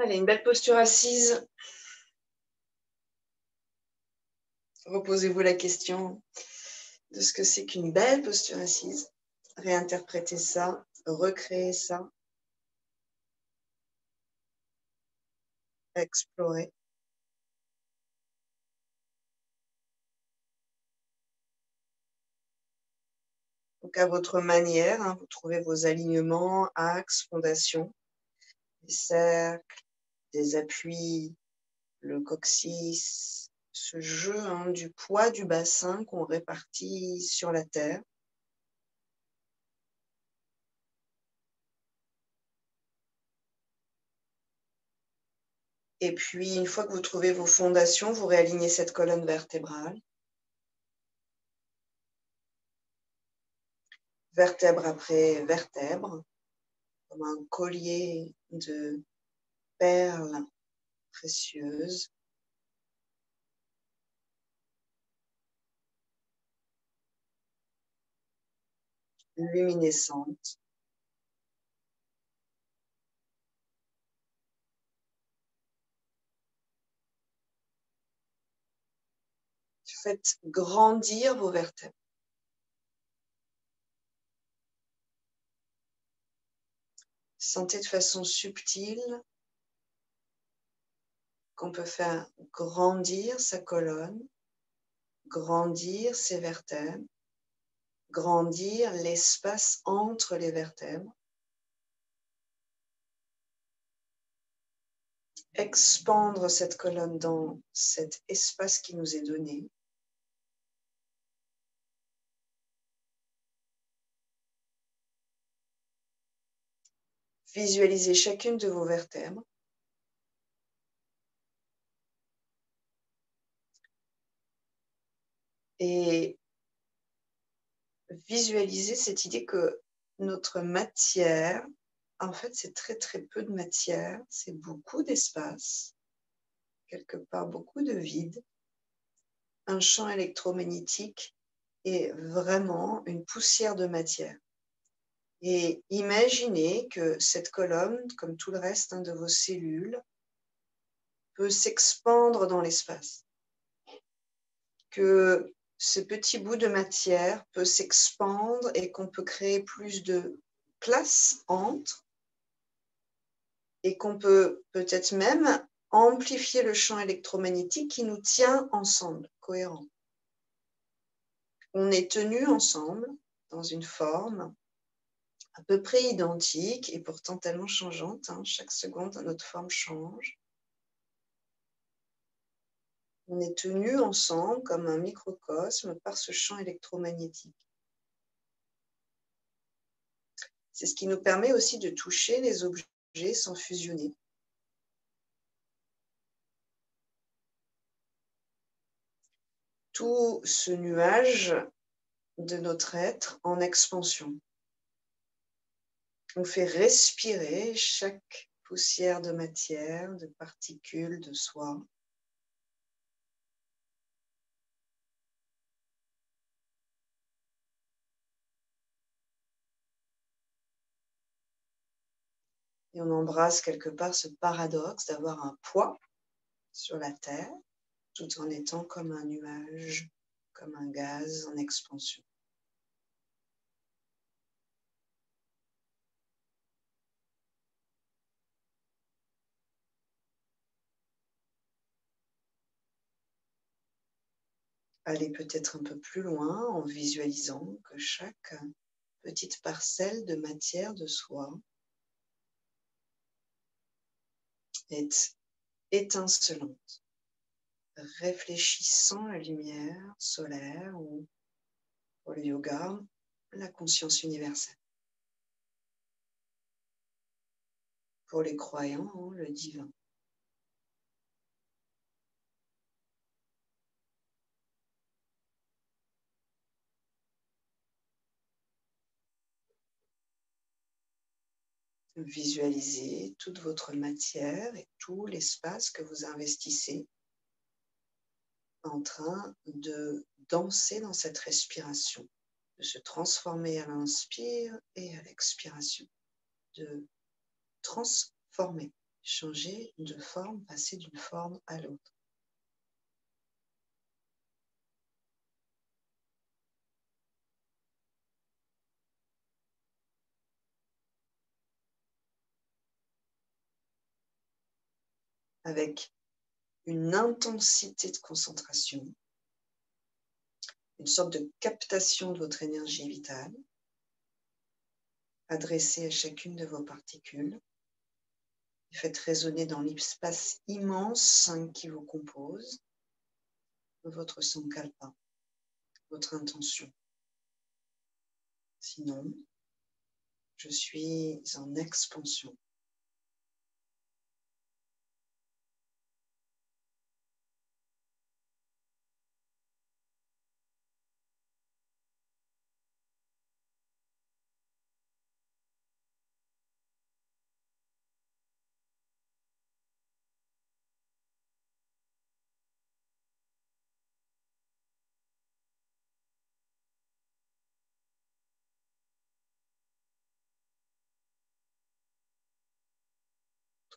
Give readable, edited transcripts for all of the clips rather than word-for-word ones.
Allez, une belle posture assise. Reposez-vous la question de ce que c'est qu'une belle posture assise. Réinterprétez ça, recréez ça, explorez. Donc à votre manière, hein, vous trouvez vos alignements, axes, fondations, des cercles, des appuis, le coccyx, ce jeu du poids du bassin qu'on répartit sur la terre. Et puis, une fois que vous trouvez vos fondations, vous réalignez cette colonne vertébrale. Vertèbre après vertèbre, comme un collier de perles précieuses. Luminescentes. Faites grandir vos vertèbres. Sentez de façon subtile qu'on peut faire grandir sa colonne, grandir ses vertèbres, grandir l'espace entre les vertèbres, expandre cette colonne dans cet espace qui nous est donné. Visualisez chacune de vos vertèbres. Et visualisez cette idée que notre matière, en fait, c'est très très peu de matière, c'est beaucoup d'espace, quelque part beaucoup de vide, un champ électromagnétique et vraiment une poussière de matière. Et imaginez que cette colonne, comme tout le reste de vos cellules, peut s'expandre dans l'espace, que ce petit bout de matière peut s'expandre et qu'on peut créer plus de place entre et qu'on peut peut-être même amplifier le champ électromagnétique qui nous tient ensemble, cohérent. On est tenus ensemble dans une forme à peu près identique et pourtant tellement changeante. Chaque seconde, notre forme change. On est tenus ensemble comme un microcosme par ce champ électromagnétique. C'est ce qui nous permet aussi de toucher les objets sans fusionner. Tout ce nuage de notre être en expansion. On fait respirer chaque poussière de matière, de particules, de soi. Et on embrasse quelque part ce paradoxe d'avoir un poids sur la Terre, tout en étant comme un nuage, comme un gaz en expansion. Allez peut-être un peu plus loin en visualisant que chaque petite parcelle de matière de soi est étincelante, réfléchissant la lumière solaire ou pour le yoga, la conscience universelle. Pour les croyants, le divin. Visualisez toute votre matière et tout l'espace que vous investissez en train de danser dans cette respiration, de se transformer à l'inspire et à l'expiration, de transformer. changer de forme, passer d'une forme à l'autre. Avec une intensité de concentration, une sorte de captation de votre énergie vitale, adressée à chacune de vos particules. Faites résonner dans l'espace immense qui vous compose votre sankalpa, votre intention. Sinon, je suis en expansion.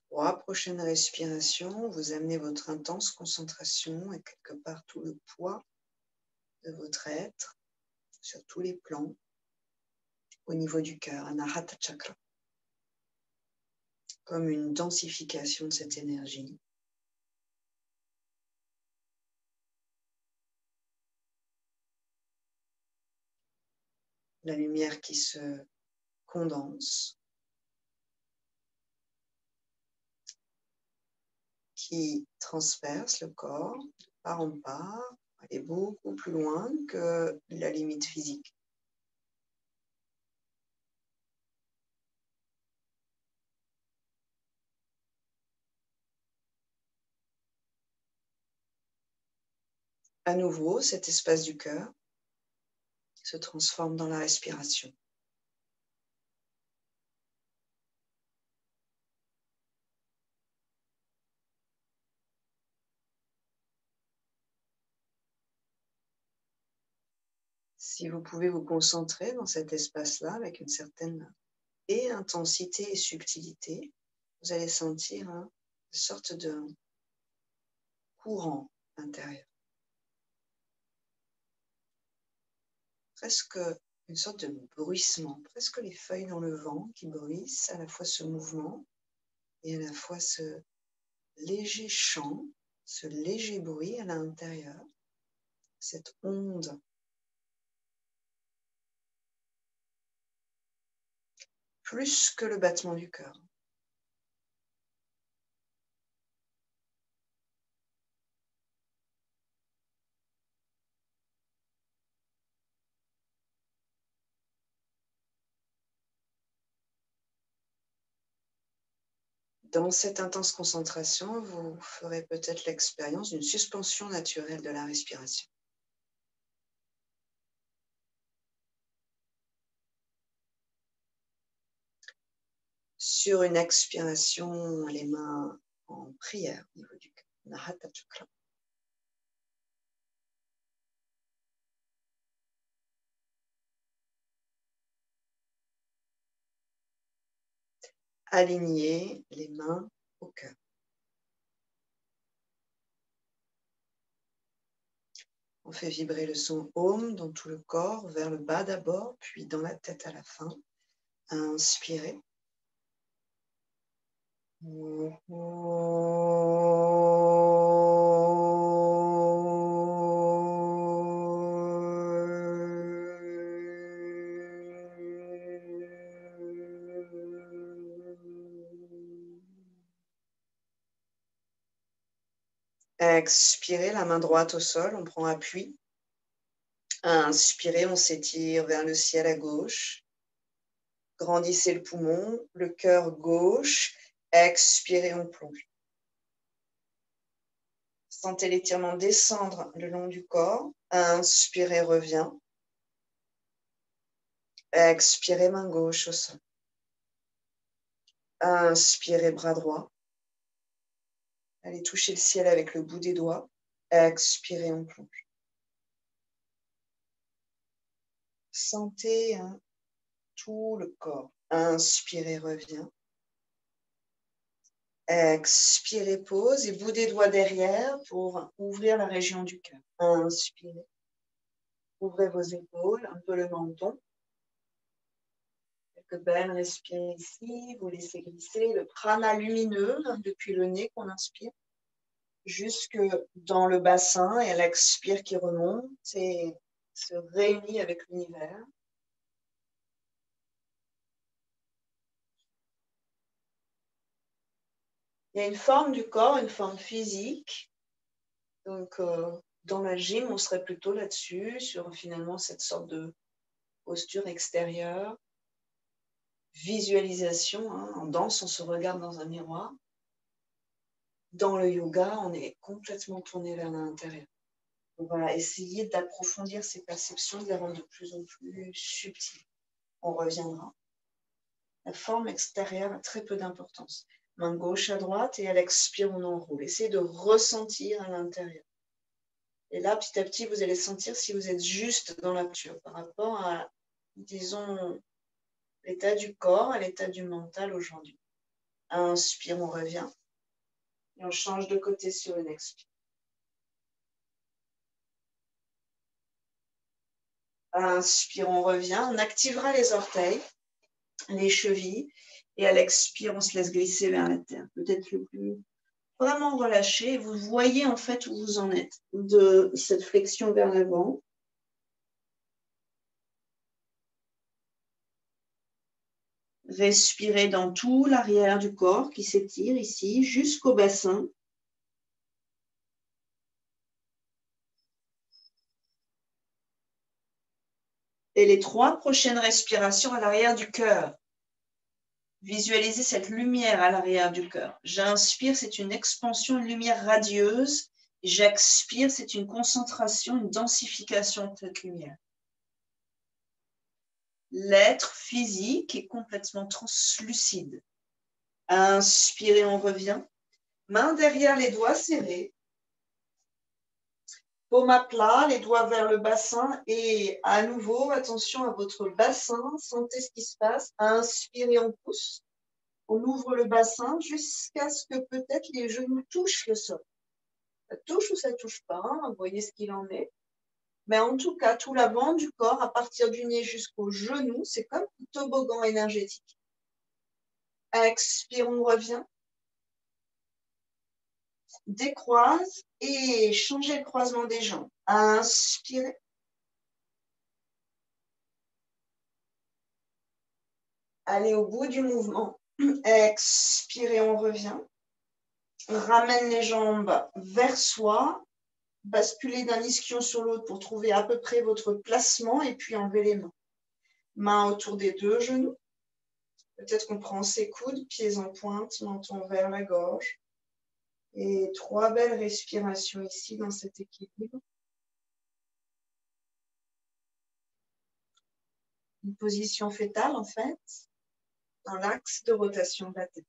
Trois prochaines respirations, vous amenez votre intense concentration et quelque part tout le poids de votre être sur tous les plans au niveau du cœur, Anahata Chakra, comme une densification de cette énergie. La lumière qui se condense, qui transperce le corps de part en part, aller beaucoup plus loin que la limite physique. À nouveau, cet espace du cœur se transforme dans la respiration. Si vous pouvez vous concentrer dans cet espace-là avec une certaine intensité et subtilité, vous allez sentir une sorte de courant intérieur. Presque une sorte de bruissement, presque les feuilles dans le vent qui bruissent, à la fois ce mouvement et à la fois ce léger chant, ce léger bruit à l'intérieur, cette onde plus que le battement du cœur. Dans cette intense concentration, vous ferez peut-être l'expérience d'une suspension naturelle de la respiration. Sur une expiration, les mains en prière au niveau du cœur. Anahata Chakra. Alignez les mains au cœur. On fait vibrer le son Om dans tout le corps, vers le bas d'abord, puis dans la tête à la fin. Inspirez. Expirez, la main droite au sol, on prend appui. Inspirez, on s'étire vers le ciel à gauche. Grandissez le poumon, le cœur gauche. Expirez, on plonge. Sentez l'étirement descendre le long du corps. Inspirez, revient. Expirez, main gauche au sol. Inspirez, bras droit. Allez toucher le ciel avec le bout des doigts. Expirez, on plonge. Sentez tout le corps. Inspirez, revient. Expirez, pause et bout des doigts derrière pour ouvrir la région du cœur. Inspirez. Ouvrez vos épaules, un peu le menton. Quelques belles respirez ici. Vous laissez glisser le prana lumineux depuis le nez qu'on inspire jusque dans le bassin et à l'expire qui remonte et se réunit avec l'univers. Il y a une forme du corps, une forme physique. Donc, dans la gym, on serait plutôt là-dessus, sur finalement cette sorte de posture extérieure. Visualisation, hein. En danse, on se regarde dans un miroir. Dans le yoga, on est complètement tourné vers l'intérieur. On va essayer d'approfondir ces perceptions, de les rendre de plus en plus subtiles. On reviendra. La forme extérieure a très peu d'importance. Main gauche à droite et à l'expire, on enroule. Essayez de ressentir à l'intérieur. Et là, petit à petit, vous allez sentir si vous êtes juste dans la posture par rapport à, disons, l'état du corps, à l'état du mental aujourd'hui. Inspire, on revient. Et on change de côté sur une expire. Inspire, on revient. On activera les orteils, les chevilles. Et à l'expire, on se laisse glisser vers la terre. Peut-être le plus vraiment relâché. Vous voyez en fait où vous en êtes de cette flexion vers l'avant. Respirez dans tout l'arrière du corps qui s'étire ici jusqu'au bassin. Et les 3 prochaines respirations à l'arrière du cœur. Visualisez cette lumière à l'arrière du cœur. J'inspire, c'est une expansion, une lumière radieuse. J'expire, c'est une concentration, une densification de cette lumière. L'être physique est complètement translucide. Inspirez, on revient. Main derrière les doigts serrés. Paume à plat, les doigts vers le bassin et à nouveau, attention à votre bassin, sentez ce qui se passe. Inspirez, on pousse. On ouvre le bassin jusqu'à ce que peut-être les genoux touchent le sol. Ça touche ou ça ne touche pas, hein, vous voyez ce qu'il en est. Mais en tout cas, tout l'avant du corps, à partir du nez jusqu'au genou, c'est comme un toboggan énergétique. Expire, on revient. Décroise et changez le croisement des jambes. Inspirez. Allez au bout du mouvement. Expirez, on revient. Ramène les jambes vers soi. Basculez d'un ischion sur l'autre pour trouver à peu près votre placement et puis enlevez les mains. Mains autour des 2 genoux. Peut-être qu'on prend ses coudes, pieds en pointe, menton vers la gorge. Et 3 belles respirations ici dans cet équilibre. Une position fétale en fait, dans l'axe de rotation de la tête.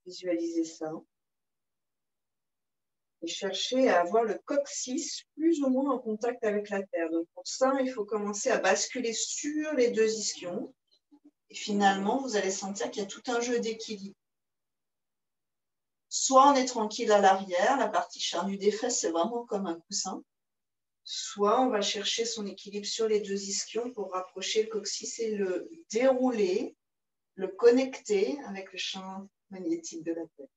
Visualisez ça. Et cherchez à avoir le coccyx plus ou moins en contact avec la terre. Donc pour ça, il faut commencer à basculer sur les 2 ischions. Et finalement, vous allez sentir qu'il y a tout un jeu d'équilibre. Soit on est tranquille à l'arrière, la partie charnue des fesses, c'est vraiment comme un coussin. Soit on va chercher son équilibre sur les 2 ischions pour rapprocher le coccyx et le dérouler, le connecter avec le champ magnétique de la tête.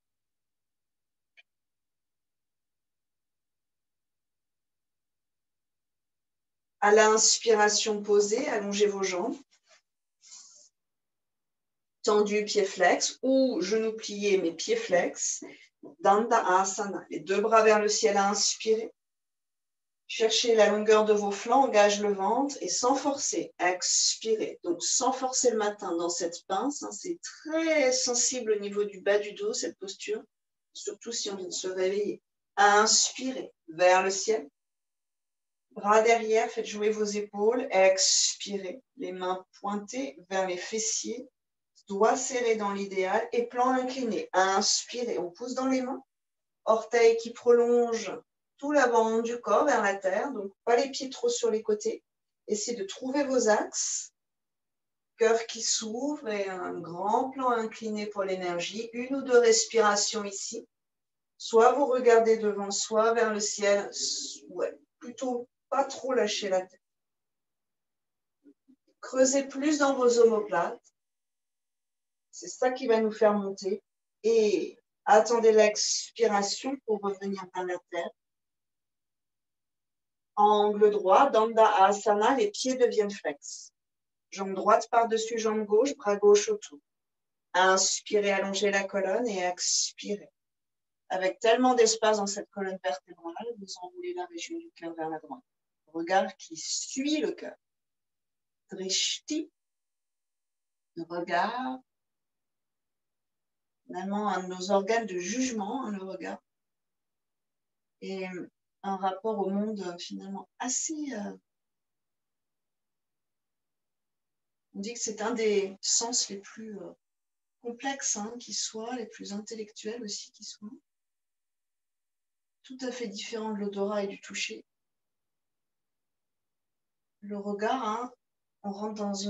À l'inspiration, posée, allongez vos jambes. Tendu, pied flex ou genoux pliés mais pieds flex. Danda Asana. Les 2 bras vers le ciel à inspirer. Cherchez la longueur de vos flancs, engage le ventre et sans forcer, expirez. Donc sans forcer le matin dans cette pince, hein, c'est très sensible au niveau du bas du dos, cette posture, surtout si on vient de se réveiller. Inspirez vers le ciel. Bras derrière, faites jouer vos épaules, expirez. Les mains pointées vers les fessiers, doigts serrés dans l'idéal et plan incliné. Inspirez, on pousse dans les mains, orteils qui prolongent tout l'avant du corps vers la terre, donc pas les pieds trop sur les côtés. Essayez de trouver vos axes. Cœur qui s'ouvre et un grand plan incliné pour l'énergie. 1 ou 2 respirations ici. Soit vous regardez devant soi vers le ciel, ouais, plutôt pas trop lâcher la tête. Creusez plus dans vos omoplates. C'est ça qui va nous faire monter. Et attendez l'expiration pour revenir vers la terre. Angle droit, Dandha Asana, les pieds deviennent flex. Jambe droite par-dessus jambe gauche, bras gauche autour. Inspirez, allongez la colonne et expirez. Avec tellement d'espace dans cette colonne vertébrale, vous enroulez la région du cœur vers la droite. Regard qui suit le cœur. Drishti, le regard. Finalement, un de nos organes de jugement, le regard. Et un rapport au monde finalement assez... on dit que c'est un des sens les plus complexes qui soient, les plus intellectuels aussi qui soient. Tout à fait différent de l'odorat et du toucher. Le regard, on rentre dans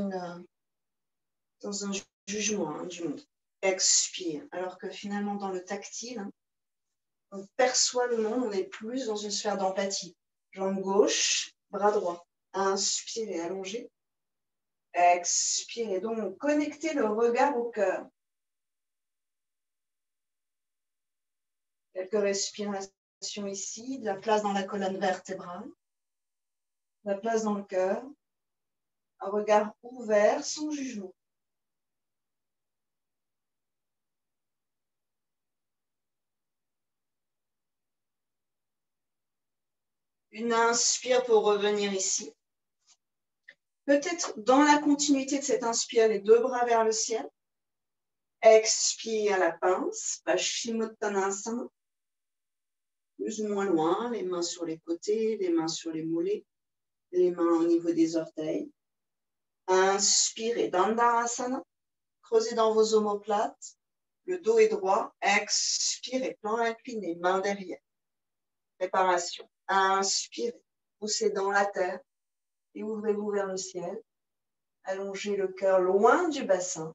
un jugement du monde. Expire. Alors que finalement, dans le tactile, on perçoit le monde, on est plus dans une sphère d'empathie. Jambe gauche, bras droit. Inspirez, allongez. Expirez. Donc, connectez le regard au cœur. Quelques respirations ici, de la place dans la colonne vertébrale, de la place dans le cœur. Un regard ouvert, sans jugement. Une inspire pour revenir ici. Peut-être dans la continuité de cette inspire, les 2 bras vers le ciel. Expire la pince, Paschimottanasana. Plus ou moins loin, les mains sur les côtés, les mains sur les mollets, les mains au niveau des orteils. Inspirez, Dandasana. Creusez dans vos omoplates. Le dos est droit. Expirez, plan incliné, main derrière. Préparation. Inspirez, poussez dans la terre et ouvrez-vous vers le ciel. Allongez le cœur loin du bassin.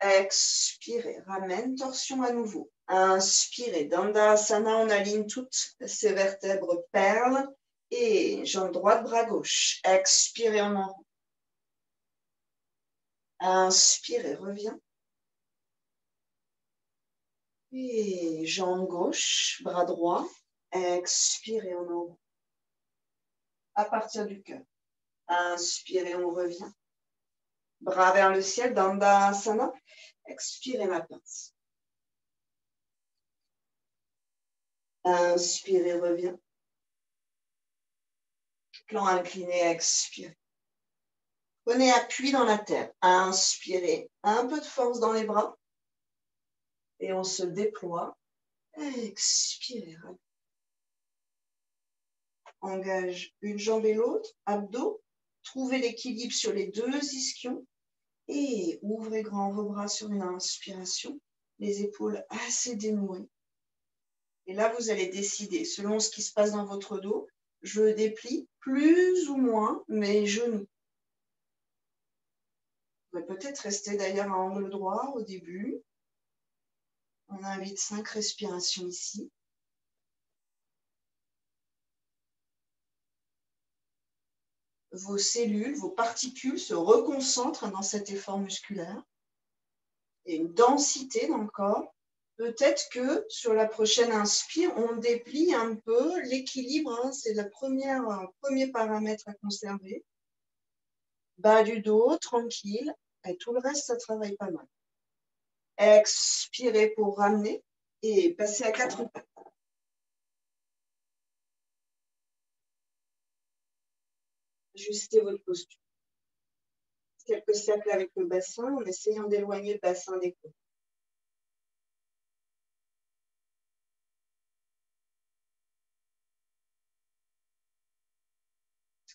Expirez, ramène torsion à nouveau. Inspirez, Dandasana, on aligne toutes ces vertèbres perles et jambe droite, bras gauche. Expirez, on enroule. Inspirez, reviens. Et jambe gauche, bras droit. Expirez, on enroule. À partir du cœur. Inspirez, on revient. Bras vers le ciel, Dandasana. Expirez ma pince. Inspirez, reviens. Plan incliné, expirez. Prenez appui dans la terre. Inspirez, un peu de force dans les bras. Et on se déploie. Expirez. Engage une jambe et l'autre. Abdos. Trouvez l'équilibre sur les 2 ischions. Et ouvrez grand vos bras sur une inspiration. Les épaules assez dénouées. Et là, vous allez décider, selon ce qui se passe dans votre dos, je déplie plus ou moins mes genoux. Vous pouvez peut-être rester d'ailleurs à angle droit au début. On invite 5 respirations ici. Vos cellules, vos particules se reconcentrent dans cet effort musculaire. Il y a une densité dans le corps. Peut-être que sur la prochaine inspire, on déplie un peu l'équilibre. C'est le premier paramètre à conserver. Bas du dos, tranquille. Et tout le reste, ça travaille pas mal. Expirez pour ramener et passer à 4 pattes. Ajustez votre posture. Quelques cercles avec le bassin en essayant d'éloigner le bassin des côtes.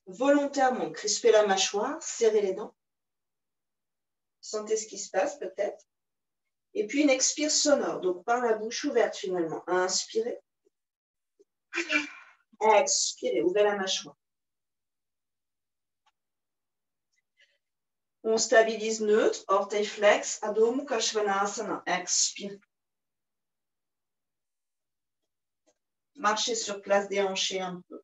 Volontairement, crispez la mâchoire, serrez les dents. Sentez ce qui se passe peut-être. Et puis une expire sonore, donc par la bouche ouverte finalement. Inspirez. Expirez, ouvrez la mâchoire. On stabilise neutre, orteil flex, Adho Mukha Svanasana. Expire. Marchez sur place, déhanchez un peu.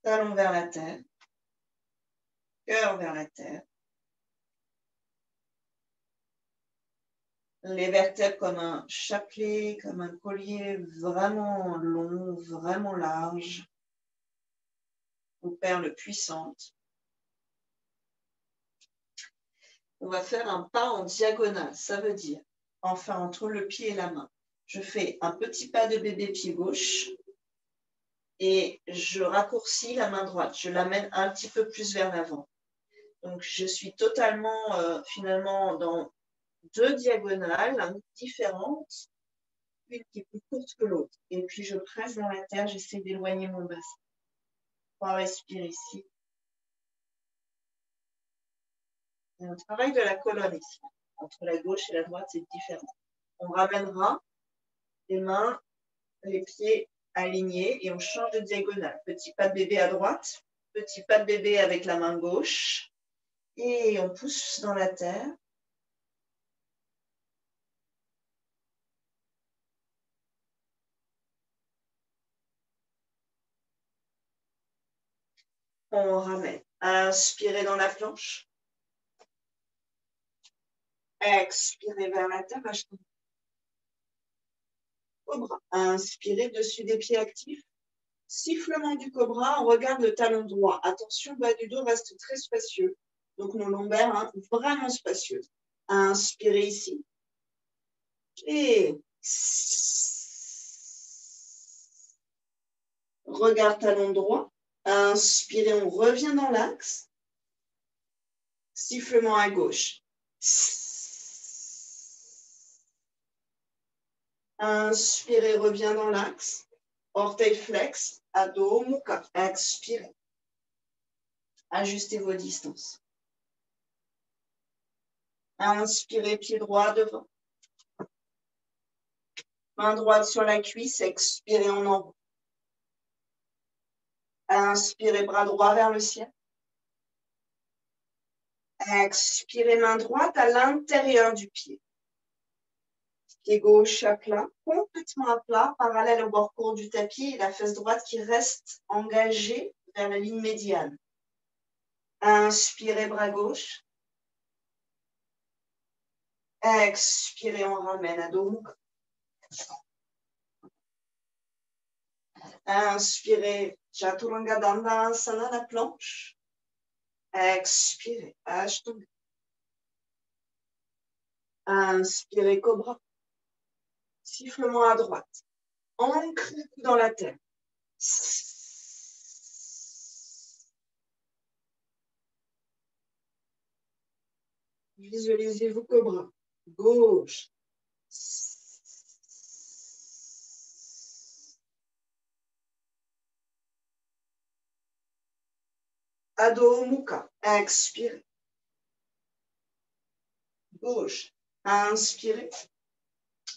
Talon vers la terre. Cœur vers la terre. Les vertèbres comme un chapelet, comme un collier vraiment long, vraiment large. Aux perles puissantes. On va faire un pas en diagonale. Ça veut dire, enfin, entre le pied et la main. Je fais un petit pas de bébé pied gauche et je raccourcis la main droite. Je l'amène un petit peu plus vers l'avant. Donc, je suis totalement, finalement, dans deux diagonales différentes, une qui est plus courte que l'autre. Et puis, je presse dans la terre, j'essaie d'éloigner mon bassin. On va respirer ici. Il y a un travail de la colonne ici. Entre la gauche et la droite, c'est différent. On ramènera les mains, les pieds alignés et on change de diagonale. Petit pas de bébé à droite, petit pas de bébé avec la main gauche. Et on pousse dans la terre. On ramène. Inspirez dans la planche. Expirez vers la terre. Cobra. Inspirez dessus des pieds actifs. Sifflement du cobra, on regarde le talon droit. Attention, bas du dos reste très spacieux. Donc nos lombaires, hein, vraiment spacieux. Inspirez ici. Et regard talon droit. Inspirez, on revient dans l'axe. Sifflement à gauche. Inspirez, revient dans l'axe. Orteil flex, Adho Mukha. Expirez. Ajustez vos distances. Inspirez, pied droit devant. Main droite sur la cuisse, expirez, en enroule. Inspirez, bras droit vers le ciel. Expirez, main droite à l'intérieur du pied. Pied gauche à plat, complètement à plat, parallèle au bord court du tapis et la fesse droite qui reste engagée vers la ligne médiane. Inspirez, bras gauche. Expirez, on ramène Adho Mukha. Inspirez, Chaturanga Dandasana, la planche. Expirez, Ashtanga. Inspirez, cobra. Sifflement à droite. Ancrez dans la terre. Visualisez-vous cobra. Gauche. Adho Mukha. Expirez. Gauche. Inspirez.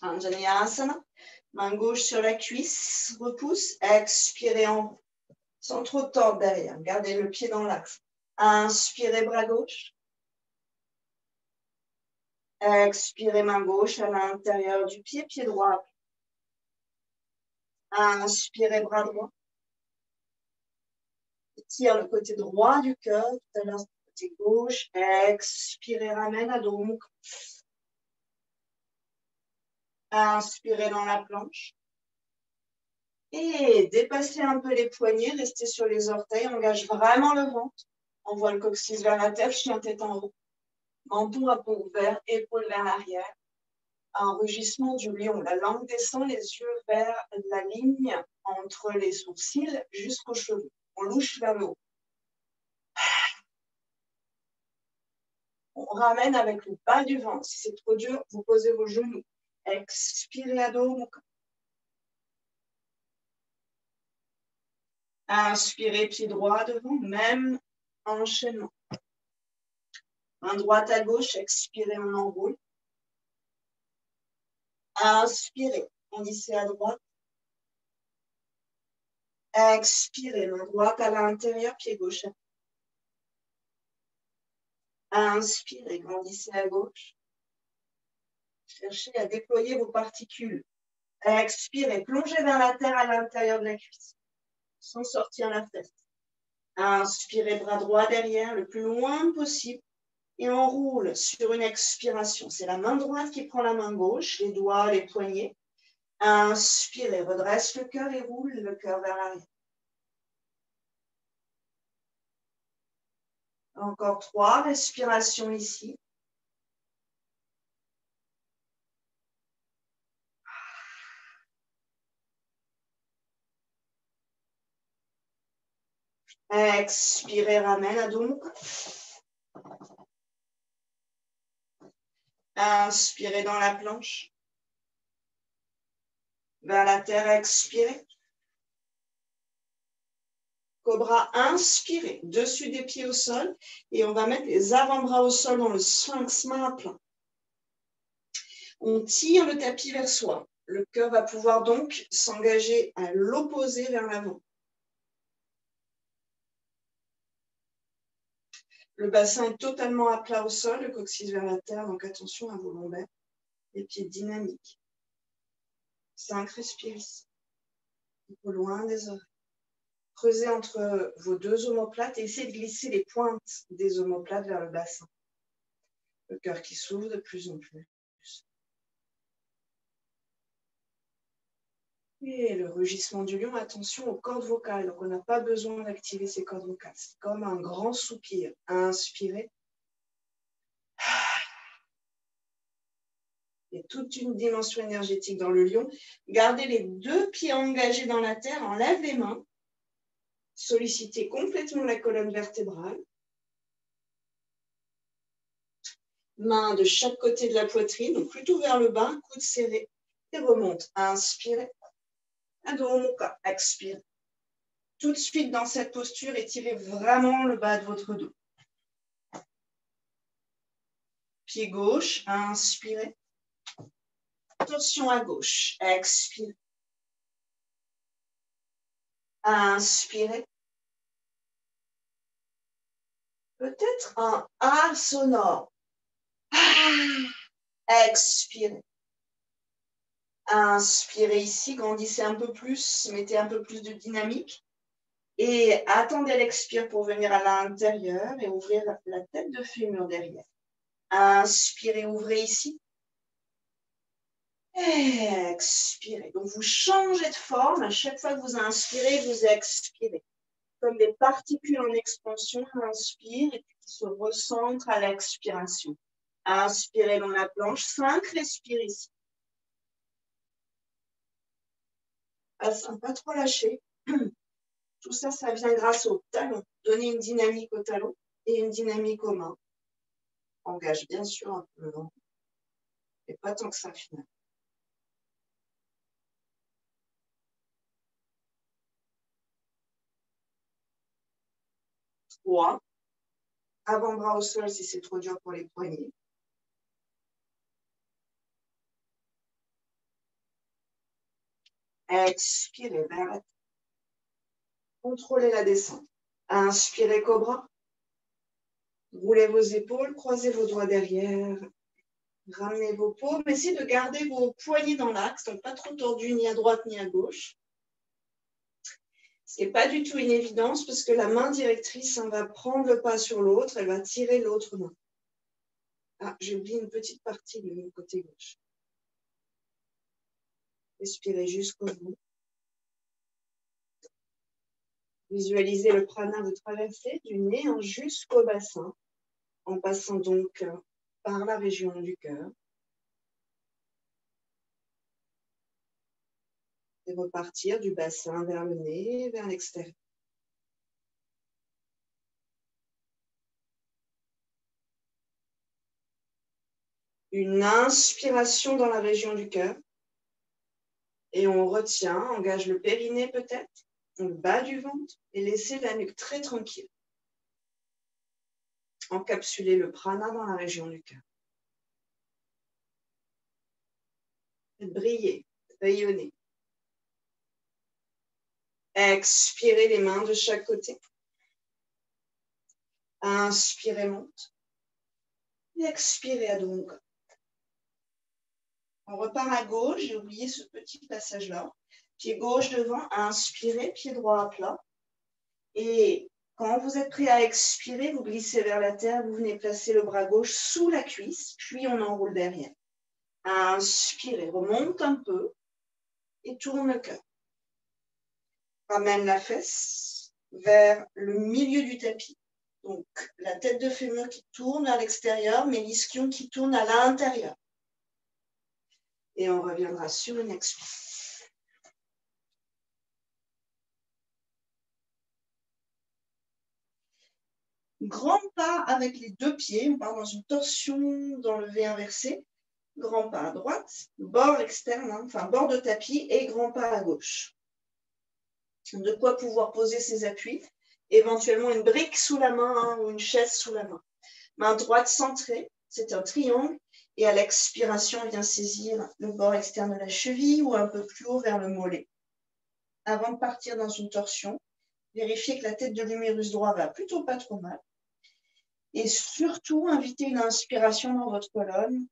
Anjaneyasana. Main gauche sur la cuisse. Repousse. Expirez en haut. Sans trop tordre derrière. Gardez le pied dans l'axe. Inspirez, bras gauche. Expirez, main gauche à l'intérieur du pied, pied droit. Inspirez, bras droit. Tire le côté droit du cœur, tout à l'heure, le côté gauche. Expirez, ramène Adho Mukha. Inspirez dans la planche. Et dépassez un peu les poignets, restez sur les orteils, engage vraiment le ventre. Envoie le coccyx vers la terre, chien tête en haut. Menton à peau ouvert, épaules vers l'arrière. Un rugissement du lion. La langue descend, les yeux vers la ligne entre les sourcils jusqu'aux cheveux. On louche vers le haut. On ramène avec le bas du ventre. Si c'est trop dur, vous posez vos genoux. Expirez Adho Mukha. Inspirez, pied droit devant, même enchaînement. Main droite à gauche, expirez, on enroule. Inspirez, on glisse à droite. Expirez, main droite à l'intérieur, pied gauche. Inspirez, grandissez à gauche. Cherchez à déployer vos particules. Expirez, plongez vers la terre à l'intérieur de la cuisse, sans sortir la tête. Inspirez, bras droit derrière, le plus loin possible. Et on roule sur une expiration. C'est la main droite qui prend la main gauche, les doigts, les poignets. Inspirez, redresse le cœur et roule le cœur vers l'arrière. Encore 3 respirations ici. Expirez, ramène à dos. Inspirez dans la planche. Vers la terre, expirez. Cobra, inspirez. Dessus des pieds au sol. Et on va mettre les avant-bras au sol dans le sphinx, main à plat. On tire le tapis vers soi. Le cœur va pouvoir donc s'engager à l'opposé vers l'avant. Le bassin est totalement à plat au sol, le coccyx vers la terre, donc attention à vos lombaires. Les pieds dynamiques. 5 respires ici. Au loin des oreilles. Creusez entre vos 2 omoplates et essayez de glisser les pointes des omoplates vers le bassin. Le cœur qui s'ouvre de plus en plus. Et le rugissement du lion, attention aux cordes vocales. Donc on n'a pas besoin d'activer ces cordes vocales. C'est comme un grand soupir. Inspirez. Il y a toute une dimension énergétique dans le lion. Gardez les 2 pieds engagés dans la terre. Enlève les mains. Sollicitez complètement la colonne vertébrale. Mains de chaque côté de la poitrine, donc plutôt vers le bas, coude serré. Et remonte. Inspirez. Adho Mukha. Expirez. Tout de suite dans cette posture, étirez vraiment le bas de votre dos. Pied gauche. Inspirez. Torsion à gauche. Expirez. Inspirez. Peut-être un A sonore. Expirez. Inspirez ici, grandissez un peu plus, mettez un peu plus de dynamique. Et attendez l'expire pour venir à l'intérieur et ouvrir la tête de fémur derrière. Inspirez, ouvrez ici. Expirez. Donc vous changez de forme. À chaque fois que vous inspirez, vous expirez. Comme des particules en expansion, inspire et puis qui se recentrent à l'expiration. Inspirez dans la planche. 5 respires ici. Pas trop lâcher. Tout ça, ça vient grâce au talon. Donner une dynamique au talon et une dynamique aux mains. Engage bien sûr un peu le ventre. Et pas tant que ça finalement. 3. Avant-bras au sol si c'est trop dur pour les poignets. Expirez vers la tête. Contrôlez la descente. Inspirez cobra. Roulez vos épaules, croisez vos doigts derrière. Ramenez vos paumes. Essayez de garder vos poignets dans l'axe, donc pas trop tordus ni à droite ni à gauche. Ce n'est pas du tout une évidence parce que la main directrice va prendre le pas sur l'autre, elle va tirer l'autre main. Ah, j'ai oublié une petite partie du côté gauche. Respirez jusqu'au bout. Visualisez le prana de traverser du nez jusqu'au bassin, en passant donc par la région du cœur. Et repartir du bassin vers le nez, vers l'extérieur. Une inspiration dans la région du cœur. Et on retient, engage le périnée peut-être, le bas du ventre et laissez la nuque très tranquille. Encapsulez le prana dans la région du cœur. Briller, rayonner. Expirez les mains de chaque côté. Inspirez, monte. Et expirez à dos. On repart à gauche. J'ai oublié ce petit passage-là. Pied gauche devant. Inspirez, pied droit à plat. Et quand vous êtes prêt à expirer, vous glissez vers la terre. Vous venez placer le bras gauche sous la cuisse. Puis on enroule derrière. Inspirez, remonte un peu. Et tourne le cœur. Ramène la fesse vers le milieu du tapis. Donc, la tête de fémur qui tourne vers l'extérieur, mais l'ischio qui tourne à l'intérieur. Et on reviendra sur une expire. Grand pas avec les deux pieds. On part dans une torsion dans le V inversé. Grand pas à droite, bord externe, enfin bord de tapis et grand pas à gauche. De quoi pouvoir poser ses appuis. Éventuellement une brique sous la main ou une chaise sous la main. Main droite centrée, c'est un triangle. Et à l'expiration, on vient saisir le bord externe de la cheville ou un peu plus haut vers le mollet. Avant de partir dans une torsion, vérifiez que la tête de l'humérus droit va plutôt pas trop mal. Et surtout, invitez une inspiration dans votre colonne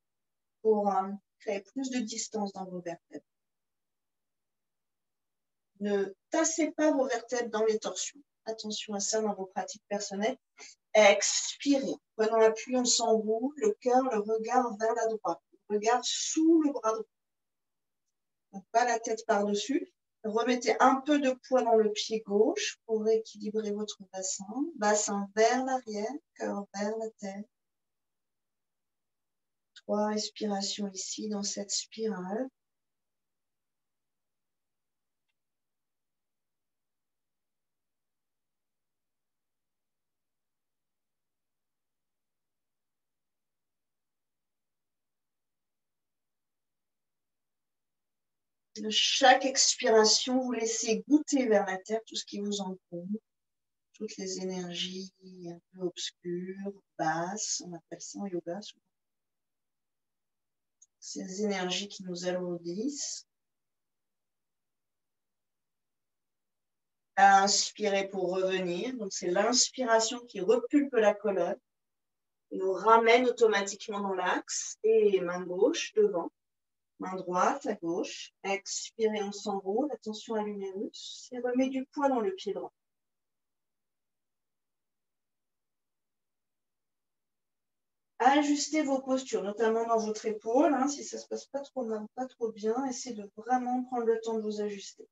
pour créer plus de distance dans vos vertèbres. Ne tassez pas vos vertèbres dans les torsions. Attention à ça dans vos pratiques personnelles. Expirez. Prenons appui, on s'enroule, le cœur, le regard vers la droite. Le regard sous le bras droit. Donc, pas la tête par-dessus. Remettez un peu de poids dans le pied gauche pour rééquilibrer votre bassin. Bassin vers l'arrière, cœur vers la tête. 3 respirations ici dans cette spirale. De chaque expiration, vous laissez goûter vers la terre tout ce qui vous encombre, toutes les énergies un peu obscures, basses, on appelle ça en yoga souvent. Ces énergies qui nous alourdissent. Inspirez pour revenir. Donc, c'est l'inspiration qui repulpe la colonne et nous ramène automatiquement dans l'axe. Et main gauche devant, main droite à gauche. Expirez, on s'enroule. Attention à l'humérus. Et remet du poids dans le pied droit. Ajustez vos postures, notamment dans votre épaule. Si ça ne se passe pas trop mal, pas trop bien, essayez de vraiment prendre le temps de vous ajuster.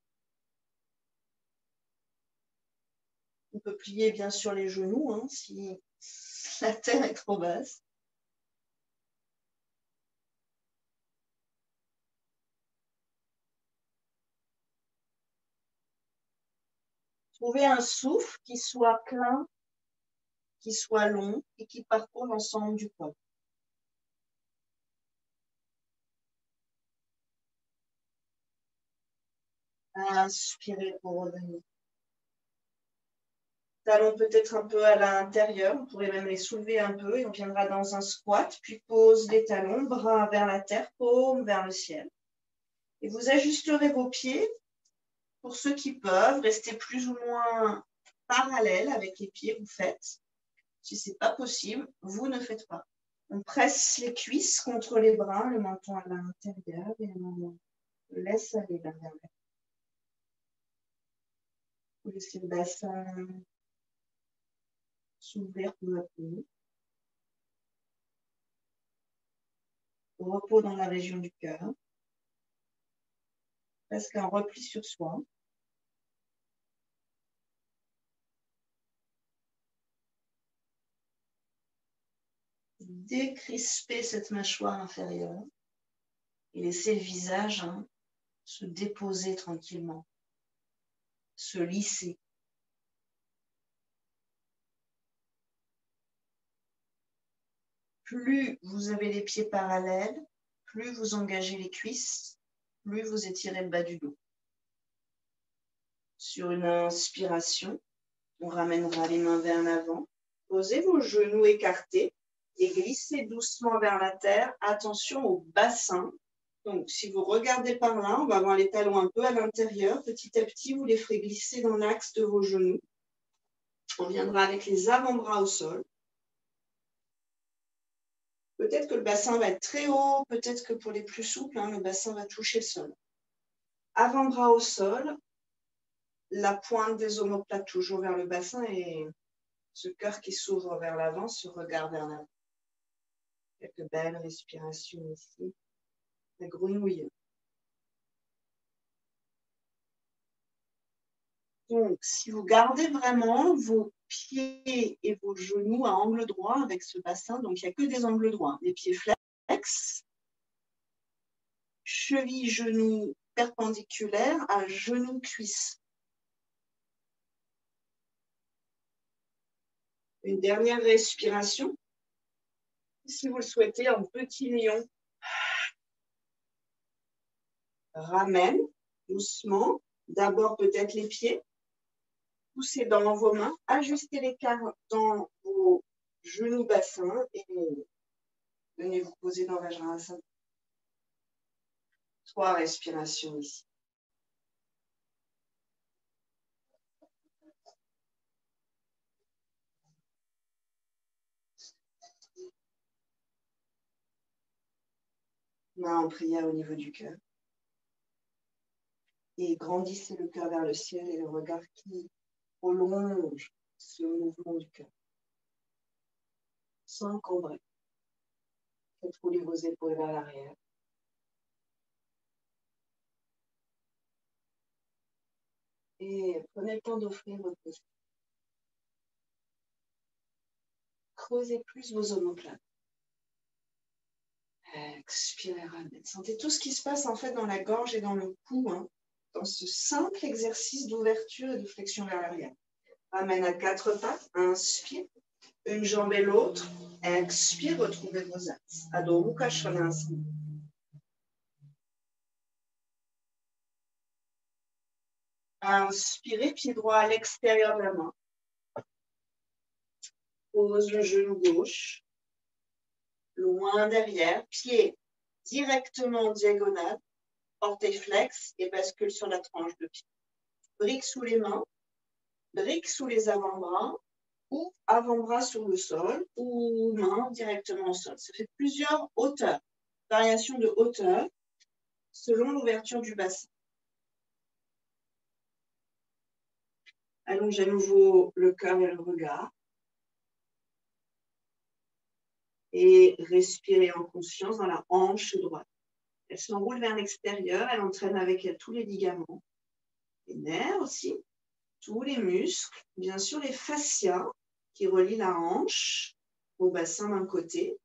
On peut plier bien sûr les genoux si la terre est trop basse. Trouvez un souffle qui soit plein, qui soit long et qui parcourt l'ensemble du corps. Inspirez pour revenir. Talons peut-être un peu à l'intérieur, on pourrait même les soulever un peu et on viendra dans un squat, puis pose les talons, bras vers la terre, paume vers le ciel. Et vous ajusterez vos pieds, pour ceux qui peuvent, rester plus ou moins parallèles avec les pieds, vous faites. Si ce n'est pas possible, vous ne faites pas. On presse les cuisses contre les bras, le menton à l'intérieur et on laisse aller vers l'arrière. Vous laissez le bassin s'ouvrir peu à peu. Repos dans la région du cœur. Presque un repli sur soi. Décrisper cette mâchoire inférieure et laisser le visage se déposer tranquillement, se lisser. Plus vous avez les pieds parallèles, plus vous engagez les cuisses, plus vous étirez le bas du dos. Sur une inspiration, on ramènera les mains vers l'avant. Posez vos genoux écartés et glissez doucement vers la terre. Attention au bassin. Donc, si vous regardez par là, on va avoir les talons un peu à l'intérieur. Petit à petit, vous les ferez glisser dans l'axe de vos genoux. On viendra avec les avant-bras au sol. Peut-être que le bassin va être très haut, peut-être que pour les plus souples, le bassin va toucher le sol. Avant-bras au sol, la pointe des omoplates toujours vers le bassin et ce cœur qui s'ouvre vers l'avant, ce regard vers l'avant. Quelques belles respirations ici. La grenouille. Donc, si vous gardez vraiment vos pieds et vos genoux à angle droit avec ce bassin, donc il n'y a que des angles droits. Les pieds flex, cheville, genoux perpendiculaires à genou, cuisse. Une dernière respiration. Si vous le souhaitez, en petit lion. Ramène doucement. D'abord peut-être les pieds. Poussez dans vos mains. Ajustez l'écart dans vos genoux bassins et venez vous poser dans Vajrasana. 3 respirations ici. Main en prière au niveau du cœur. Et grandissez le cœur vers le ciel et le regard qui prolonge ce mouvement du cœur. Sans encombrer. Faites rouler vos épaules vers l'arrière. Et prenez le temps d'offrir votre posture. Creusez plus vos omoplates. Expirez, ramène. Sentez tout ce qui se passe en fait dans la gorge et dans le cou, dans ce simple exercice d'ouverture et de flexion vers l'arrière. Ramène à 4 pattes, inspire, une jambe et l'autre, expire, retrouvez vos axes. Adho Mukha Svanasana. Inspirez, pied droit à l'extérieur de la main. Pose le genou gauche, loin derrière, pied directement en diagonale, orteil flex et bascule sur la tranche de pied. Brique sous les mains, brique sous les avant-bras, ou avant-bras sur le sol, ou main directement au sol. Ça fait plusieurs hauteurs, variations de hauteur, selon l'ouverture du bassin. Allongez à nouveau le cœur et le regard. Et respirez en conscience dans la hanche droite. Elle s'enroule vers l'extérieur, elle entraîne avec elle tous les ligaments, les nerfs aussi, tous les muscles, bien sûr les fascias qui relient la hanche au bassin d'un côté,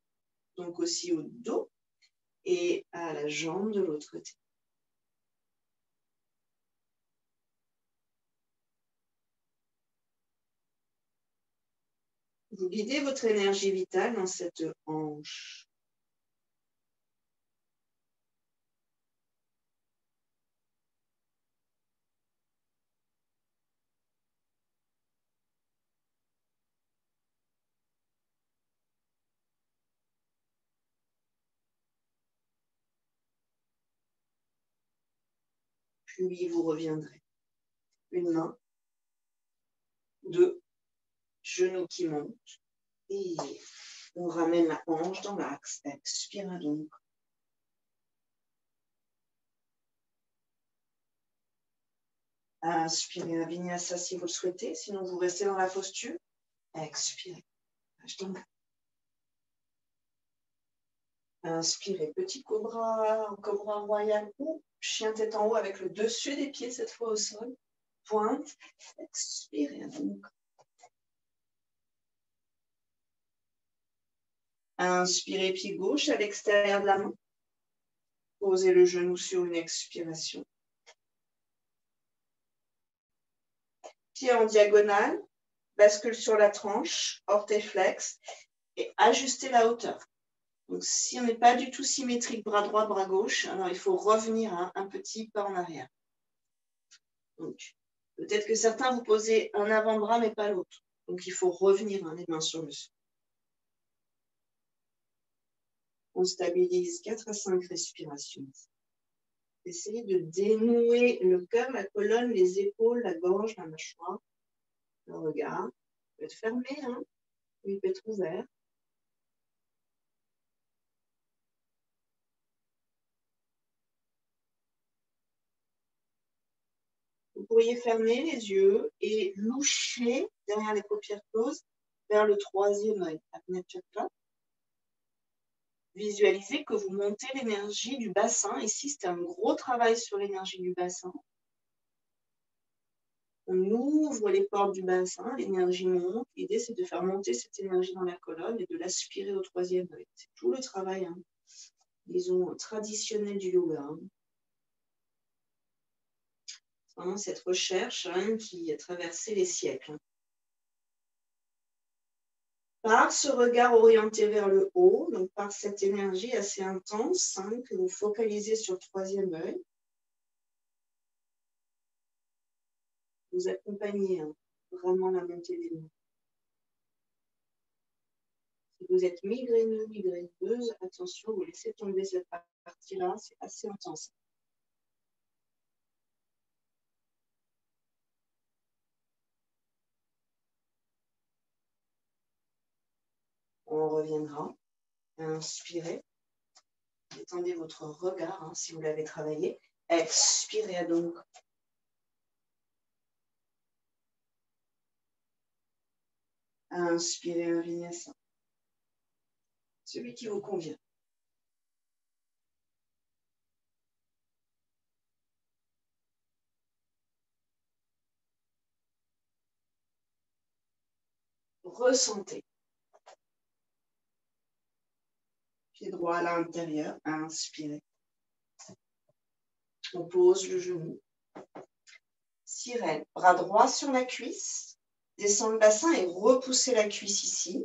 donc aussi au dos et à la jambe de l'autre côté. Vous guidez votre énergie vitale dans cette hanche. Puis vous reviendrez. Une main, 2, genoux qui montent. Et on ramène la hanche dans l'axe. Expirez donc. Inspirez un vinyasa si vous le souhaitez, sinon vous restez dans la posture. Expirez. Inspirez, petit cobra, cobra royal ou chien tête en haut avec le dessus des pieds cette fois au sol. Pointe. Expirez donc. Inspirez, pied gauche à l'extérieur de la main. Posez le genou sur une expiration. Pied en diagonale, bascule sur la tranche, orteil flex et ajustez la hauteur. Donc, si on n'est pas du tout symétrique, bras droit, bras gauche, alors il faut revenir un petit pas en arrière. Donc, peut-être que certains vous posez un avant-bras, mais pas l'autre. Donc, il faut revenir les mains sur le sol. On stabilise 4 à 5 respirations. Essayez de dénouer le cœur, la colonne, les épaules, la gorge, la mâchoire, le regard. Il peut être fermé, hein, il peut être ouvert. Vous pourriez fermer les yeux et loucher derrière les paupières closes vers le troisième œil. Ajna Chakra. Visualisez que vous montez l'énergie du bassin. Ici, c'est un gros travail sur l'énergie du bassin. On ouvre les portes du bassin, l'énergie monte. L'idée, c'est de faire monter cette énergie dans la colonne et de l'aspirer au troisième œil. C'est tout le travail, hein, disons, traditionnel du yoga. Hein. Vraiment cette recherche, hein, qui a traversé les siècles. Par ce regard orienté vers le haut, donc par cette énergie assez intense, hein, que vous focalisez sur le troisième œil, vous accompagnez, hein, vraiment la montée des mots. Si vous êtes migraineux, migraineuse, attention, vous laissez tomber cette partie-là, c'est assez intense. On reviendra. Inspirez. Étendez votre regard, hein, si vous l'avez travaillé. Expirez donc. Inspirez un vinyasa. Celui qui vous convient. Ressentez. Pied droit à l'intérieur. Inspirez. On pose le genou. Sirène. Bras droit sur la cuisse. Descend le bassin et repoussez la cuisse ici.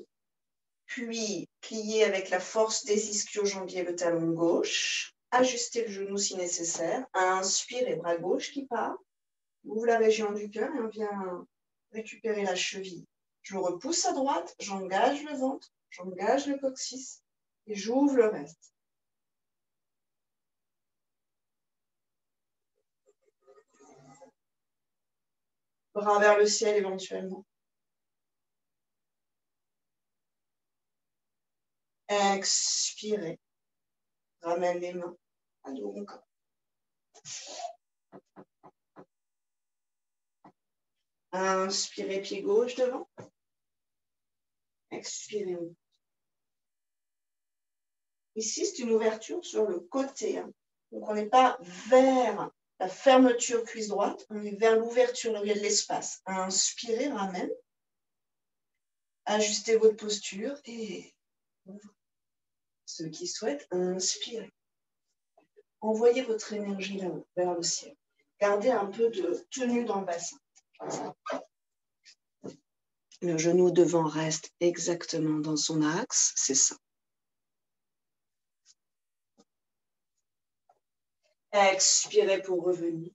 Puis, pliez avec la force des ischio-jambiers le talon gauche. Ajustez le genou si nécessaire. Inspirez, bras gauche qui part. Ouvre la région du cœur et on vient récupérer la cheville. Je repousse à droite, j'engage le ventre, j'engage le coccyx et j'ouvre le reste. Bras vers le ciel éventuellement. Expirez. Ramène les mains à dos mon corps. Inspirez, pied gauche devant. Expirez. Ici, c'est une ouverture sur le côté. Hein. Donc, on n'est pas vers la fermeture cuisse droite, on est vers l'ouverture, là où il y a de l'espace. Inspirez, ramène. Ajustez votre posture et ceux qui souhaitent, inspirez. Envoyez votre énergie là-haut, vers le ciel. Gardez un peu de tenue dans le bassin. Le genou devant reste exactement dans son axe, c'est ça. Expirez pour revenir.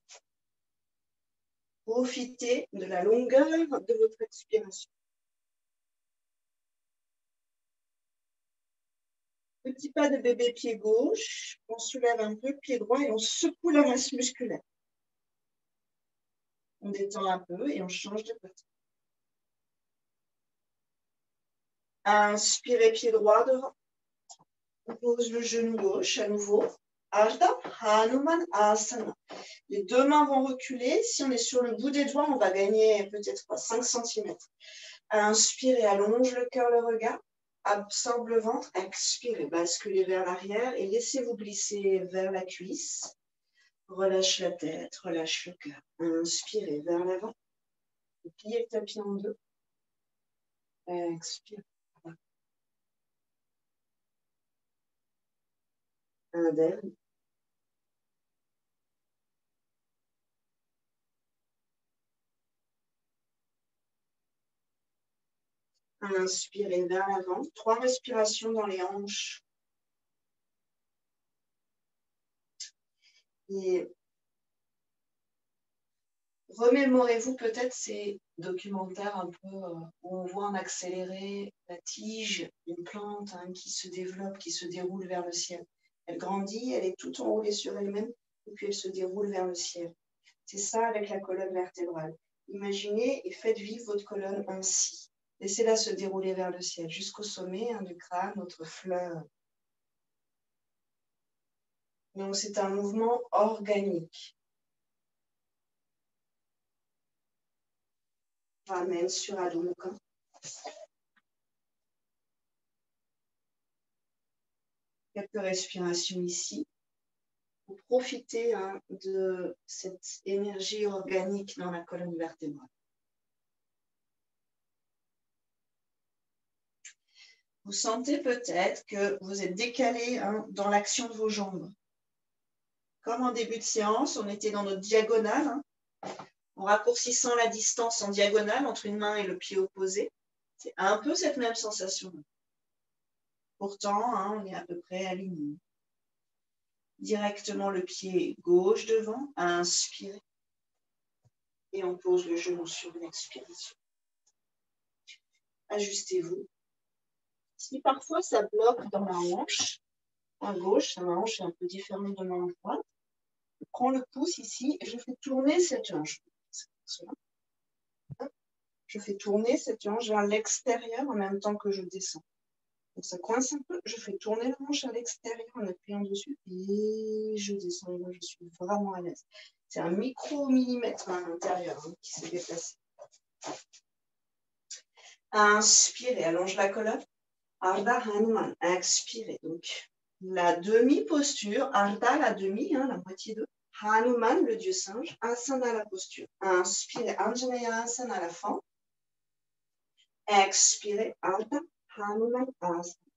Profitez de la longueur de votre expiration. Petit pas de bébé pied gauche, on soulève un peu pied droit et on secoue la masse musculaire. On détend un peu et on change de côté. Inspirez pied droit devant. On pose le genou gauche à nouveau. Ardha Hanuman Asana. Les deux mains vont reculer. Si on est sur le bout des doigts, on va gagner peut-être 5 cm. Inspirez, allonge le cœur, le regard. Absorbe le ventre. Expirez, basculez vers l'arrière et laissez-vous glisser vers la cuisse. Relâche la tête, relâche le cœur. Inspirez vers l'avant. Pliez le tapis en deux. Expirez. Un dernier. Inspirez vers l'avant. 3 respirations dans les hanches. Et remémorez-vous peut-être ces documentaires un peu où on voit en accéléré la tige d'une plante, hein, qui se développe, qui se déroule vers le ciel. Elle grandit, elle est toute enroulée sur elle-même. et puis elle se déroule vers le ciel. C'est ça avec la colonne vertébrale. Imaginez et faites vivre votre colonne ainsi. Laissez-la se dérouler vers le ciel, jusqu'au sommet du crâne, notre fleur. Donc c'est un mouvement organique. Ramène sur Adho Mukha. Quelques respirations ici. Pour profiter de cette énergie organique dans la colonne vertébrale. Vous sentez peut-être que vous êtes décalé dans l'action de vos jambes. Comme en début de séance, on était dans notre diagonale, en raccourcissant la distance en diagonale entre une main et le pied opposé. C'est un peu cette même sensation. Pourtant, on est à peu près aligné. Directement le pied gauche devant, à inspirer. Et on pose le genou sur l'expiration. Ajustez-vous. Si parfois ça bloque dans la hanche, à gauche, ma hanche est un peu différente de ma hanche droite, je prends le pouce ici et je fais tourner cette hanche. Je fais tourner cette hanche vers l'extérieur en même temps que je descends. Donc ça coince un peu, je fais tourner la hanche à l'extérieur en appuyant dessus et je descends. Et là, je suis vraiment à l'aise. C'est un micro-millimètre à l'intérieur qui s'est déplacé. Inspirez, allonge la colonne. Ardha Hanuman, expirez. Donc, la demi-posture, Ardha, la demi, la moitié de Hanuman, le dieu singe, Asana, la posture. Inspirez, Anjaneya Asana, la fente. Expirez, Ardha Hanuman, Asana.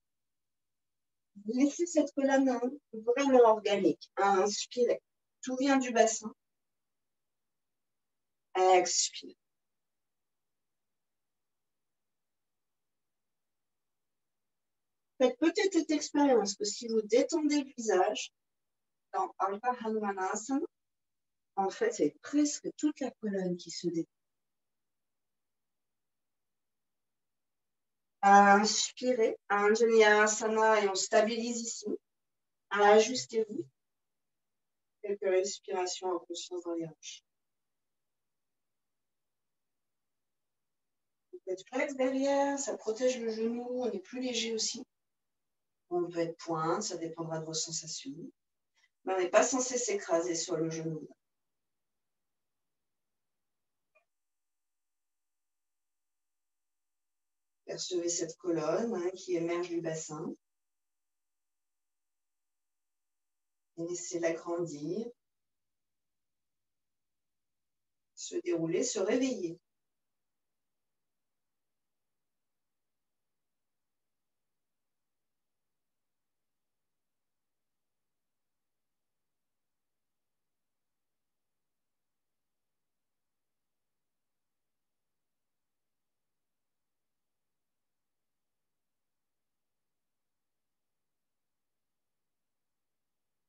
Laissez cette colonne vraiment organique. Inspirez, tout vient du bassin. Expirez. Faites peut-être cette expérience que si vous détendez le visage dans Ardha Hanuman Asana, en fait, c'est presque toute la colonne qui se détend. Inspirez, Anjaliya Asana et on stabilise ici. Ajustez-vous. Quelques respirations en conscience dans les hanches. Vous pouvez être flex derrière, ça protège le genou, on est plus léger aussi. On peut être pointe, ça dépendra de vos sensations. Mais on n'est pas censé s'écraser sur le genou. Percevez cette colonne qui émerge du bassin. Et laissez-la grandir, se dérouler, se réveiller.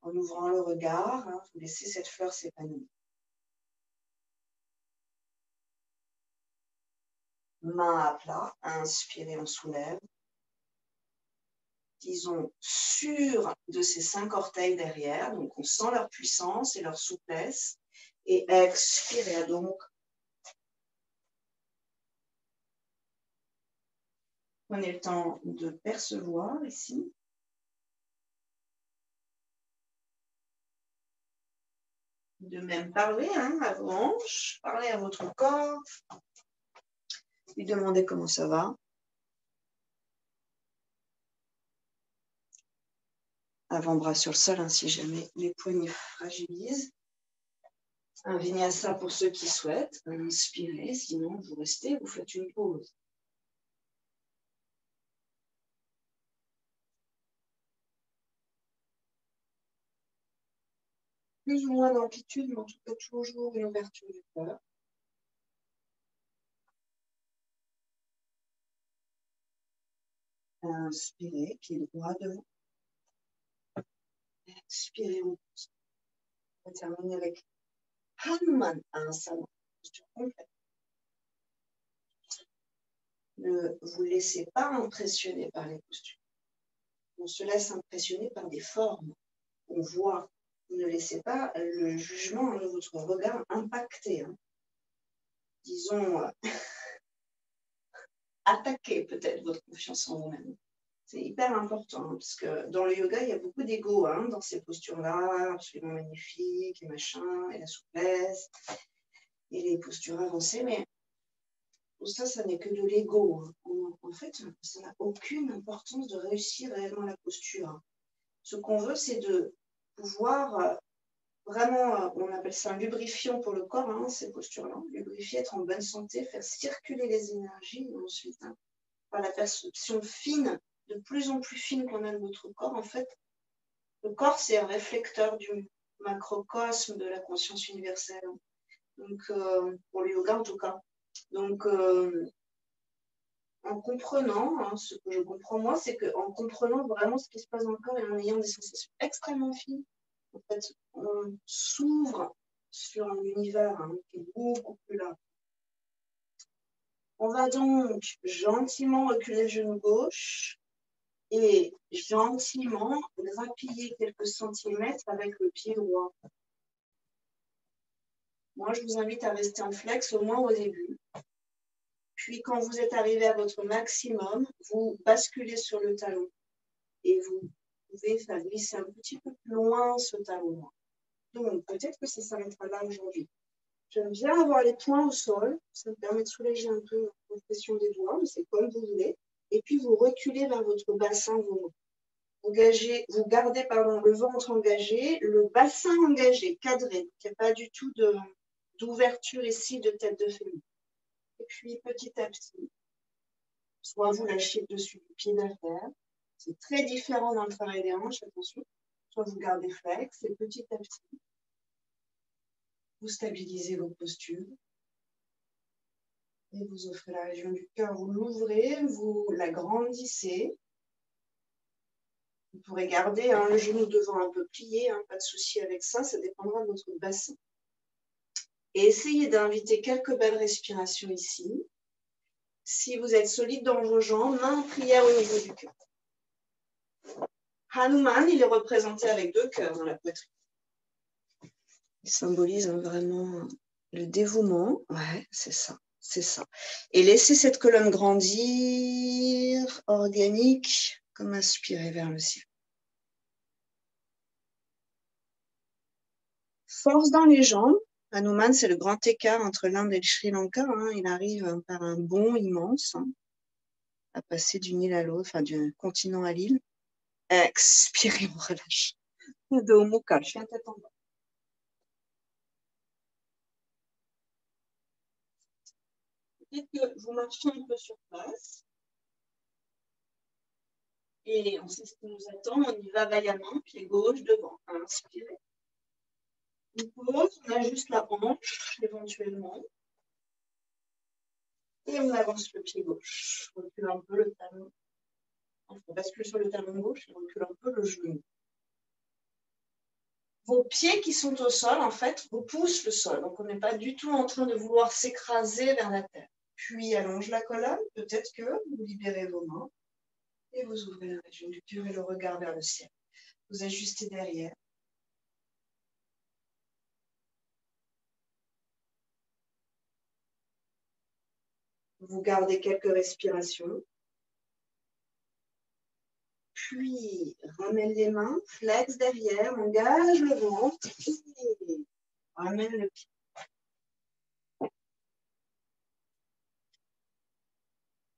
En ouvrant le regard, vous laissez cette fleur s'épanouir. Main à plat, inspirez, on soulève. Disons, sur de ces 5 orteils derrière, donc on sent leur puissance et leur souplesse, et expirez, Adho Mukha. Prenez le temps de percevoir ici. De même parler à vos hanches, parlez à votre corps, lui demandez comment ça va. Avant-bras sur le sol, si jamais les poignets fragilisent. Un vinyasa pour ceux qui souhaitent. Inspirez, sinon vous restez, vous faites une pause. Plus ou moins d'amplitude, mais en tout cas toujours une ouverture du cœur. Inspirez, pied droit devant. Expirez, on va terminer avec Hanuman Asana, posture complète. Ne vous laissez pas impressionner par les postures. On se laisse impressionner par des formes qu'on voit, Ne laissez pas le jugement de votre regard impacter. Hein. Disons, attaquer peut-être votre confiance en vous-même. C'est hyper important, hein, parce que dans le yoga, il y a beaucoup d'ego hein, dans ces postures-là, absolument magnifiques, et machin, et la souplesse, et les postures avancées, mais tout ça, ça n'est que de l'ego. Hein. En fait, ça n'a aucune importance de réussir réellement la posture. Hein. Ce qu'on veut, c'est de pouvoir vraiment, on appelle ça un lubrifiant pour le corps, hein, ces postures-là, lubrifier, être en bonne santé, faire circuler les énergies, et ensuite, hein, par la perception fine, de plus en plus fine qu'on a de notre corps, en fait, le corps, c'est un réflecteur du macrocosme de la conscience universelle. Donc, pour le yoga en tout cas. Donc, en comprenant, hein, ce que je comprends moi, c'est qu'en comprenant vraiment ce qui se passe dans le corps et en ayant des sensations extrêmement fines, en fait, on s'ouvre sur un univers hein, qui est beaucoup plus large. On va donc gentiment reculer le genou gauche et gentiment grappiller quelques centimètres avec le pied droit. Moi, je vous invite à rester en flex au moins au début. Puis, quand vous êtes arrivé à votre maximum, vous basculez sur le talon et vous pouvez faire glisser un petit peu plus loin ce talon. Donc, peut-être que ça s'arrêtera là aujourd'hui. J'aime bien avoir les poings au sol. Ça me permet de soulager un peu la pression des doigts, mais c'est comme vous voulez. Et puis, vous reculez vers votre bassin. Vous gardez le ventre engagé, le bassin engagé, cadré. Il n'y a pas du tout d'ouverture ici de tête de féminin. Et puis, petit à petit, soit vous lâchez dessus du pied derrière. C'est très différent dans le travail des hanches, attention. Soit vous gardez flex et petit à petit, vous stabilisez vos postures. Et vous offrez la région du cœur, vous l'ouvrez, vous l'agrandissez. Vous pourrez garder hein, le genou devant un peu plié, hein, pas de souci avec ça, ça dépendra de votre bassin. Et essayez d'inviter quelques belles respirations ici. Si vous êtes solide dans vos jambes, main en prière au niveau du cœur. Hanuman, il est représenté avec 2 cœurs dans la poitrine. Il symbolise vraiment le dévouement. Ouais, c'est ça, c'est ça. Et laissez cette colonne grandir, organique, comme aspirer vers le ciel. Force dans les jambes. Hanuman, c'est le grand écart entre l'Inde et le Sri Lanka. Hein. Il arrive par un bond immense hein, à passer d'une île à l'autre, enfin d'un continent à l'île. Expirez, on relâche. Dos Mukha, je fais un tête en bas. Peut-être que vous marchez un peu sur place. Et on sait ce qui nous attend. On y va vaillamment, pied gauche devant. Inspirez. On pose, on ajuste la hanche éventuellement. Et on avance le pied gauche. On recule un peu le talon. On bascule sur le talon gauche et on recule un peu le genou. Vos pieds qui sont au sol, en fait, repoussent le sol. Donc, on n'est pas du tout en train de vouloir s'écraser vers la terre. Puis, allonge la colonne. Peut-être que vous libérez vos mains et vous ouvrez la région du cœur et le regard vers le ciel. Vous ajustez derrière. Vous gardez quelques respirations. Puis, ramène les mains, flex derrière, engage le ventre et ramène le pied.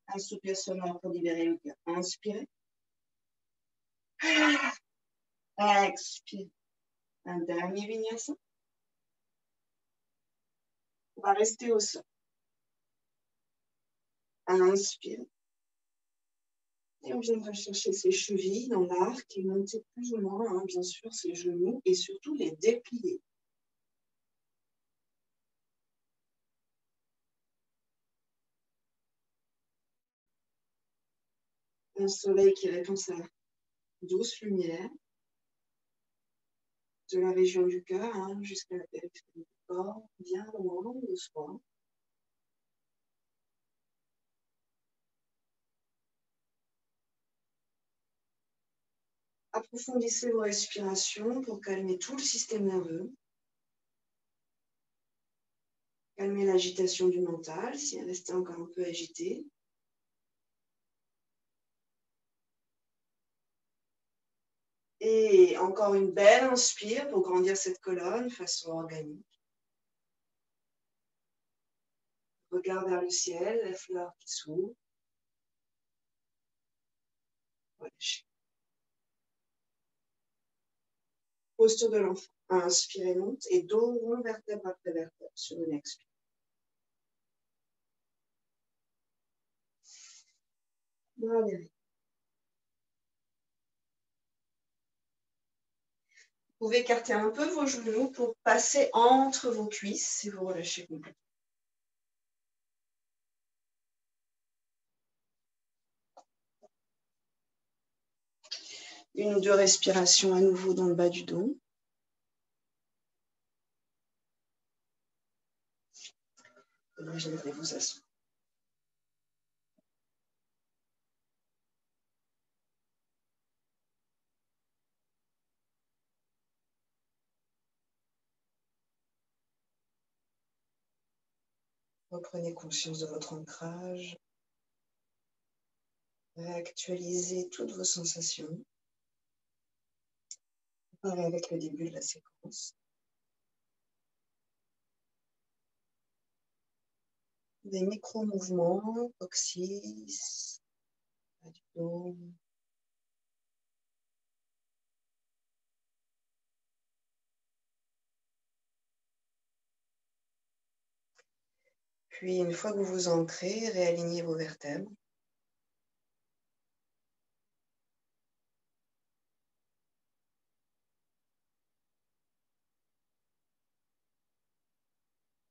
Un soupir sonore pour libérer le cœur. Inspirez. Expire. Un dernier vinyasa. On va rester au sol. Inspire. Et on viendra chercher ses chevilles dans l'arc et monter plus ou moins, hein, bien sûr, ses genoux et surtout les déplier. Un soleil qui répand sa douce lumière de la région du cœur hein, jusqu'à la périphérie du corps, bien loin de soi. À Approfondissez vos respirations pour calmer tout le système nerveux. Calmer l'agitation du mental, si elle restait encore un peu agitée. Et encore une belle inspire pour grandir cette colonne façon organique. Regard vers le ciel, la fleur qui s'ouvre. Relâchez. Posture de l'enfant. Inspirez, monte et dos rond, vertèbre après vertèbre sur une expire. Bras derrière. Vous pouvez écarter un peu vos genoux pour passer entre vos cuisses et vous relâchez complètement. Une ou deux respirations à nouveau dans le bas du dos. Et là, j'aimerais vous asseoir. Reprenez conscience de votre ancrage. Réactualisez toutes vos sensations. Pareil avec le début de la séquence. Des micro-mouvements, coccyx, bas du dos. Puis, une fois que vous vous ancrez, réalignez vos vertèbres.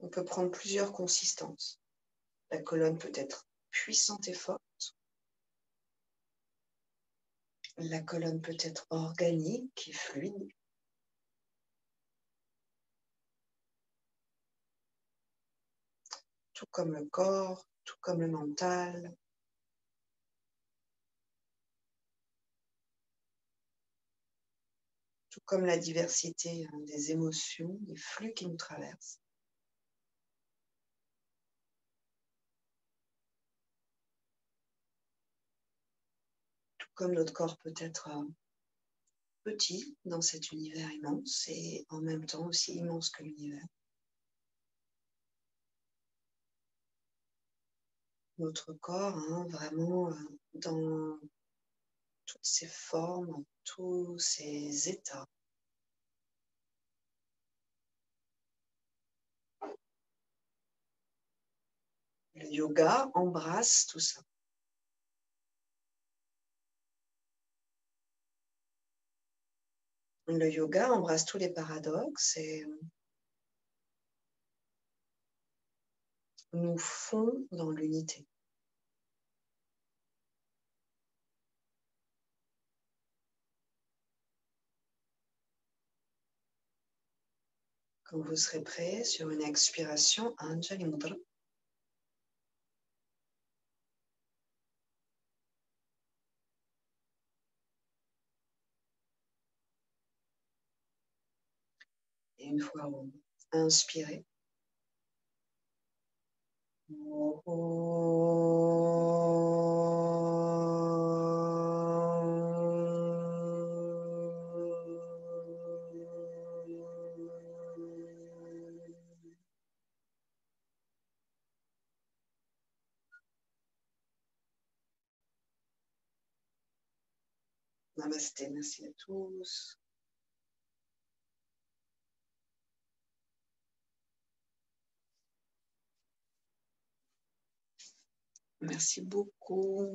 On peut prendre plusieurs consistances. La colonne peut être puissante et forte. La colonne peut être organique et fluide. Tout comme le corps, tout comme le mental. Tout comme la diversité des émotions, des flux qui nous traversent. Tout comme notre corps peut être petit dans cet univers immense et en même temps aussi immense que l'univers. Notre corps, vraiment dans toutes ses formes, tous ses états. Le yoga embrasse tout ça. Le yoga embrasse tous les paradoxes et nous fond dans l'unité. Quand vous serez prêt, sur une expiration, Anjali Mudra. Et une fois inspiré, Namasté, merci à tous. Merci beaucoup.